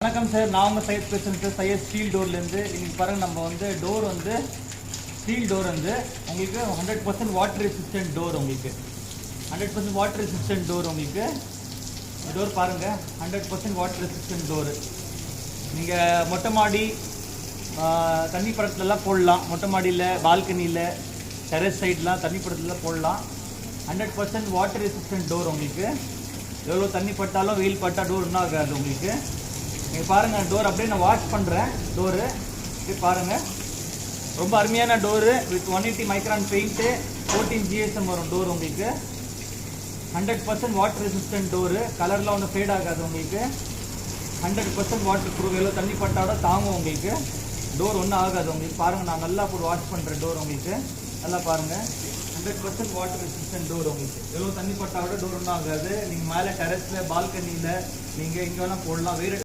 வணக்கம் சார், நான் உங்கள் சையத் பேசுகிறேன் சார். சையத் ஸ்டீல் டோர்லேருந்து. இன்றைக்கி பாருங்கள், நம்ம வந்து டோர் வந்து ஸ்டீல் டோர் வந்து உங்களுக்கு 100% வாட்டர் ரெசிஸ்டன்ட் டோர். உங்களுக்கு 100% வாட்டர் ரெசிஸ்டன்ட் டோர். உங்களுக்கு டோர் பாருங்கள், 100% வாட்டர் ரெசிஸ்டன்ட் டோரு. நீங்கள் மொட்டை மாடி தண்ணி படத்துலலாம் போடலாம். மொட்டை மாடியில், பால்கனியில், டெரஸ் சைட்லாம் தண்ணி படத்துலலாம் போடலாம். 100% வாட்டர் ரெசிஸ்டன்ட் டோர். உங்களுக்கு எவ்வளோ தண்ணி பட்டாலும் வெயில் பட்டால் டோர் இன்னும் ஆகாது. உங்களுக்கு நீங்கள் பாருங்கள், டோர் அப்படியே நான் வாஷ் பண்ணுறேன். டோரு இப்படி பாருங்கள், ரொம்ப அருமையான door with 180 micron paint, 14 GSM வரும் டோர். உங்களுக்கு 100% வாட்டர் ரெசிஸ்டன்ட் டோரு. கலர்லாம் ஒன்றும் ஃபேட் ஆகாது. உங்களுக்கு 100% வாட்டர் ப்ரூஃப். எவ்வளோ தண்ணி பட்டாவோட தாங்கும். உங்களுக்கு டோர் ஒன்றும் ஆகாது. உங்களுக்கு பாருங்கள், நான் நல்லா போட்டு வாஷ் பண்ணுறேன் டோர். உங்களுக்கு நல்லா பாருங்கள், 100% வாட்டர் ரெசிஸ்டன்ட் டோர். உங்களுக்கு எவ்வளோ தண்ணி பட்டாவோட டோர் ஒன்றும் ஆகாது. நீங்கள் மேலே டெரஸில், பால்கனியில், நீங்கள் எங்கே வேணால் போடலாம். வேறு